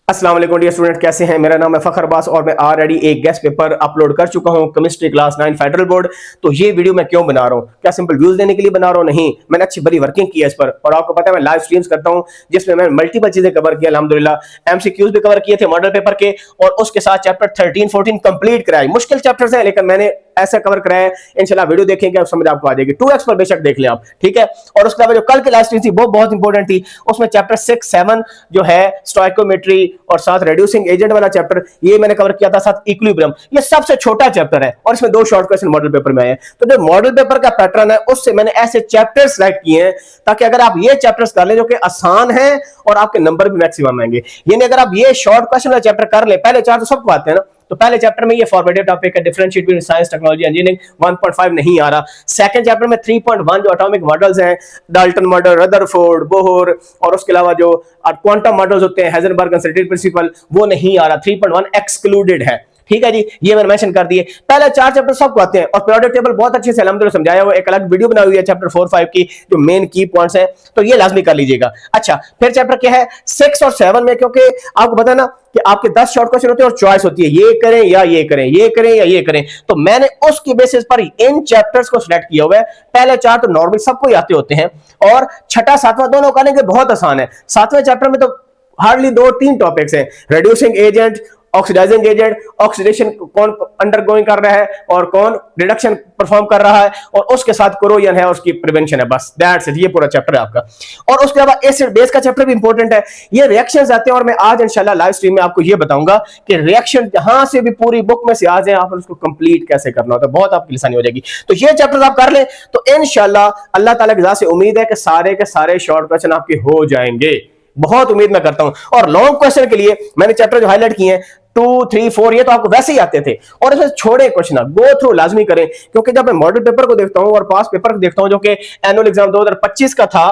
अस्सलाम वालेकुम dear student, कैसे हैं। मेरा नाम है फखर अब्बास और मैं ऑलरेडी एक गेस्ट पेपर अपलोड कर चुका हूं केमिस्ट्री क्लास 9 फेडरल बोर्ड। तो ये वीडियो मैं क्यों बना रहा हूं, क्या सिंपल व्यूज देने के लिए बना रहा हूं? नहीं, मैंने अच्छी बड़ी वर्किंग की है इस पर और आपको पता है मैं लाइव स्ट्रीम्स करता हूं जिसमें मैं मल्टीपल चीजें कवर किया अल्हम्दुलिल्लाह। एमसीक्यूज भी कवर किए थे मॉडल पेपर के और उसके साथ चैप्टर 13 14 कंप्लीट कराए। मुश्किल चैप्टर्स हैं लेकिन मैंने ऐसा कवर कराया है, इंशाल्लाह वीडियो देखेंगे आप समझ आपको आ जाएगी। 2x पर बेशक देख लें आप, ठीक है। और उसके अलावा जो कल की लास्ट थी वो बहुत इंपॉर्टेंट थी, उसमें चैप्टर 6 7 जो है स्टोइकोमेट्री और साथ रेड्यूसिंग एजेंट वाला चैप्टर ये मैंने कवर किया था, साथ इक्विलिब्रियम। ये सबसे छोटा चैप्टर है और इसमें 2 शॉर्ट क्वेश्चन मॉडल पेपर में आए हैं। तो जो मॉडल पेपर का पैटर्न है उससे मैंने ऐसे चैप्टर सेलेक्ट किए हैं ताकि अगर आप ये चैप्टर्स कर ले जो कि आसान है और आपके नंबर भी मैक्सिमम आएंगे। यानी अगर आप ये शॉर्ट क्वेश्चन वाला चैप्टर कर ले, पहले 4 तो सबको आते हैं ना, तो पहले चैप्टर में ये फॉरवर्डेड टॉपिक है differentiate between science technology engineering 1.5 नहीं आ रहा। सेकंड चैप्टर में 3.1 जो एटॉमिक मॉडल्स हैं, डाल्टन मॉडल, रदरफोर्ड, बोहर और उसके अलावा जो क्वांटम मॉडल्स होते हैं, हाइजेनबर्ग अनसर्टेनिटी प्रिंसिपल, वो नहीं आ रहा। 3.1 एक्सक्लूडेड है, ठीक है जी। ये मैंने मेंशन कर दिए। पहले 4 चैप्टर सबको आते हैं और पीरियोडिक टेबल बहुत अच्छे से अल्हम्दुलिल्लाह समझाया हुआ, एक अलग वीडियो बनाई हुई है चैप्टर 4 5 की जो मेन की पॉइंट्स हैं, तो ये लाजमी कर लीजिएगा। अच्छा, फिर चैप्टर क्या है 6 और 7 में, क्योंकि आपको पता है ना कि आपके 10 शॉर्ट क्वेश्चन होते हैं और चॉइस होती है ये करें या ये करें, ये करें या ये करें, तो मैंने उसकी बेसिस पर इन चैप्टर्स को सिलेक्ट किया हुआ है। पहले 4 तो नॉर्मल सबको ही आते होते हैं और छठा 7वां दोनों करेंगे बहुत आसान है। 7वें चैप्टर में तो हार्डली 2-3 टॉपिक्स हैं, reducing agent, oxidizing agent, oxidation कौन अंडरगोइंग कर रहा है और कौन रिडक्शन परफॉर्म कर रहा है, और उसके साथ कोरोजन है, उसकी प्रिवेंशन है, बस दैट्स इट। ये पूरा चैप्टर है आपका। और उसके अलावा एसिड बेस का चैप्टर भी इंपॉर्टेंट है। ये रिएक्शंस आते हैं और मैं आज इंशाल्लाह लाइव स्ट्रीम में आपको ये बताऊंगा कि रिएक्शन जहां से भी पूरी बुक में से आ जाए आप उसको कंप्लीट कैसे करना होता है, बहुत आपकी आसानी हो जाएगी। तो ये चैप्टर आप कर लें तो इंशाल्लाह अल्लाह ताला की ज़ात से उम्मीद है कि सारे के सारे शॉर्ट क्वेश्चन आपके हो जाएंगे, बहुत उम्मीद मैं करता हूं। और लॉन्ग क्वेश्चन के लिए मैंने चैप्टर जो हाईलाइट किए हैं 2 3 4 ये तो आपको वैसे ही आते थे और इसमें छोड़े क्वेश्चन गो थ्रू लाजमी करें, क्योंकि जब मैं मॉडल पेपर को देखता हूं और पास पेपर को देखता हूं जो कि एनुअल एग्जाम 2025 का था,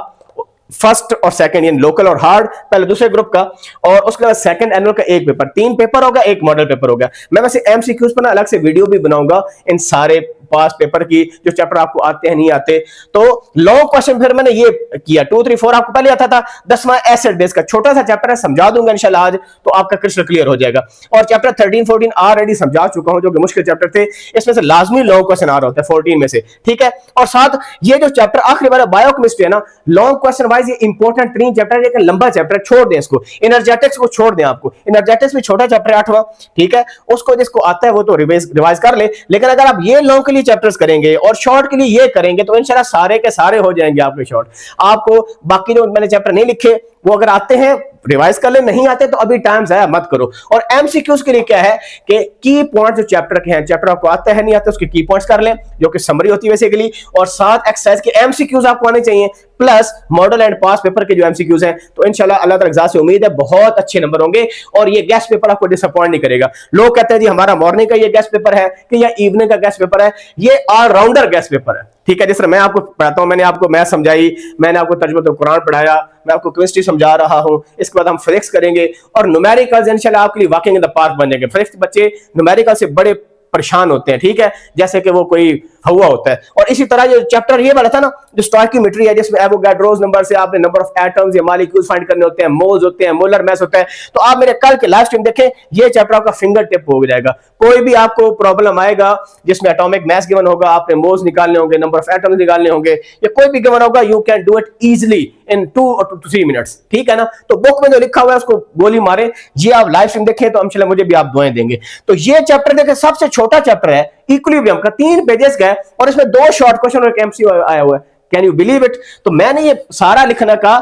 फर्स्ट और सेकंड यानी लोकल और हार्ड, पहले दूसरे ग्रुप का, और उसके बाद सेकंड एनुअल का एक पेपर, 3 पेपर होगा, एक मॉडल पेपर होगा। मैं वैसे एमसीक्यूज पर ना अलग से वीडियो भी बनाऊंगा इन सारे पास पेपर की जो चैप्टर आपको आते हैं नहीं आते। तो लॉन्ग क्वेश्चन फिर मैंने ये किया 2 3 4 आपको पहले आता था। 10वां एसिड बेस का छोटा सा चैप्टर है, समझा दूंगा इंशाल्लाह आज, तो आपका क्रिस्टल क्लियर हो जाएगा। और चैप्टर 13 14 ऑलरेडी समझा चुका हूं जो कि मुश्किल चैप्टर थे, इसमें से लाजमी लॉन्ग क्वेश्चन आ रहा होता है 14 में से, ठीक है। और साथ ये जो चैप्टर आखिरी वाला बायोकेमिस्ट्री है ना, लॉन्ग क्वेश्चन वाइज ये इंपॉर्टेंट 3 चैप्टर है लेकिन लंबा चैप्टर, छोड़ दें इसको। एनर्जेटिक्स को छोड़ दें, आपको एनर्जेटिक्स भी छोटा चैप्टर 8वां, ठीक है, उसको जिसको आता है वो तो रिवाइज कर ले। लेकिन अगर आप ये लॉन्ग के लिए चैप्टर्स करेंगे और शॉर्ट के लिए ये करेंगे तो इंशाल्लाह सारे के सारे हो जाएंगे आपके शॉर्ट। आपको बाकी जो मैंने चैप्टर नहीं लिखे वो अगर आते हैं रिवाइज कर ले, नहीं आते तो अभी टाइम जाया मत करो। और एमसीक्यूज के लिए क्या है कि की पॉइंट जो चैप्टर के हैं, चैप्टर आपको आता है नहीं आता उसके की पॉइंट्स कर लें जो कि समरी होती है बेसिकली, और साथ एक्सरसाइज के एमसीक्यूज आपको आने चाहिए plus model and pass paper के जो एमसीक्यूज हैं। तो इंशाल्लाह अल्लाह ताला से उम्मीद है बहुत अच्छे नंबर होंगे और ये गेस्ट पेपर आपको डिसअपॉइंट नहीं करेगा। लोग कहते हैं जी हमारा मॉर्निंग का ये गेस्ट पेपर है कि या इवनिंग का गेस्ट पेपर है, ये ऑलराउंडर गेस्ट पेपर है, ठीक है। जिस तरह मैं आपको पढ़ाता हूं, मैंने आपको मैथ समझाई, मैंने आपको तर्जुमा कुरान पढ़ाया, मैं आपको केमिस्ट्री समझा रहा हूं, इसके बाद हम फिजिक्स करेंगे और न्यूमेरिकल्स इंशाल्लाह आपके लिए वॉकिंग इन द पार्क बन जाएंगे। फिजिक्स बच्चे न्यूमेरिकल से बड़े परेशान होते हैं, ठीक है, जैसे कि वो कोई हवा होता है। और इसी तरह जो चैप्टर ये वाला था ना जो स्टोइकोमेट्री है, जिसमें एवोगाड्रोस नंबर से आपने नंबर ऑफ एटम्स या मॉलिक्यूल्स फाइंड करने होते हैं, मोल्स होते हैं, मोलर मास होता है, तो आप मेरे कल के लाइव स्ट्रीम देखें, ये चैप्टर आपका फिंगर टिप हो जाएगा। कोई भी आपको प्रॉब्लम आएगा जिसमें एटॉमिक मास गिवन होगा, आपने मोल्स निकालने होंगे, नंबर ऑफ एटम्स निकालने होंगे, या कोई भी गिवन होगा, you can do it easily in 2 और 3 मिनट्स, ठीक है ना। तो बुक में जो लिखा हुआ है उसको गोली मारे, ये आप लाइव स्ट्रीम देखें तो इंशाल्लाह मुझे भी आप दुआएं देंगे। तो ये चैप्टर देखें सबसे छोटा चैप्टर है, इक्विलिब्रियम का, 3 पेजेस का है और इसमें 2 शॉर्ट क्वेश्चन और एक एमसीक्यू आया हुआ है। Can you believe it. तो मैंने ये सारा लिखने का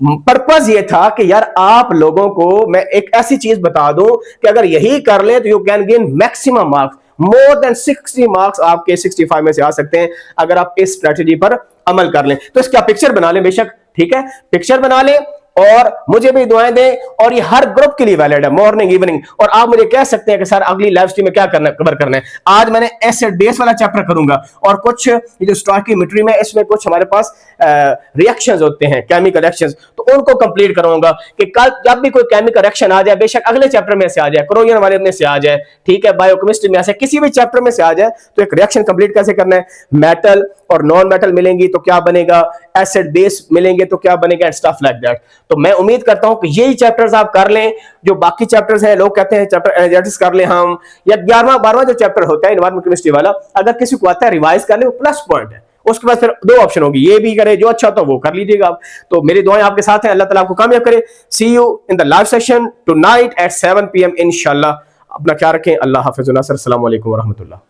पर्पस ये था कि यार आप लोगों को मैं एक ऐसी चीज बता दूं कि अगर यही कर ले तो you can gain maximum marks, more than 60 marks आपके 65 में से आ सकते हैं अगर आप इस स्ट्रेटजी पर अमल कर लें। तो इसका पिक्चर बना लें बेशक, ठीक है, पिक्चर बना लें और मुझे भी दुआएं दें। और ये हर ग्रुप के लिए वैलिड है, मॉर्निंग इवनिंग। और आप मुझे कह सकते हैं कि सर अगली लाइव स्ट्रीम में क्या करना कवर करना है। आज मैंने एसिड बेस वाला चैप्टर करूंगा और कुछ ये जो स्टोइकोमेट्री में इसमें कुछ हमारे पास रिएक्शंस होते हैं, केमिकल रिएक्शंस, तो उनको कंप्लीट करूंगा कि कल जब भी कोई केमिकल रिएक्शन आ जाए, बेशक अगले चैप्टर में से आ जाए, कोरोजन वाले में से आ जाए, ठीक है, बायोकेमिस्ट्री में से किसी भी चैप्टर में से आ जाए, तो एक रिएक्शन कंप्लीट कैसे करना है, मेटल और नॉन मेटल मिलेंगी तो क्या बनेगा, एसिड बेस मिलेंगे तो क्या बनेगा, एंड स्टफ लाइक दैट। तो मैं उम्मीद करता हूं कि यही चैप्टर्स आप कर लें। जो बाकी चैप्टर्स हैं, लोग कहते हैं चैप्टर एनर्जेटिक्स कर लें हम, या 11वां 12वां जो चैप्टर होता है एनवायरमेंट केमिस्ट्री वाला, अगर किसी को आता है रिवाइज कर ले, वो प्लस पॉइंट है। उसके बाद फिर दो ऑप्शन होगी, ये भी करे, जो अच्छा होता है वो कर लीजिएगा आप। तो मेरी दुआएं आपके साथ हैं, अल्लाह ताला आपको कामयाब करे। See you in the live session tonight at 7 PM इंशाल्लाह। अपना ख्याल रखें। अल्लाह हाफिज़। अस्सलाम वालेकुम व रहमतुल्लाह।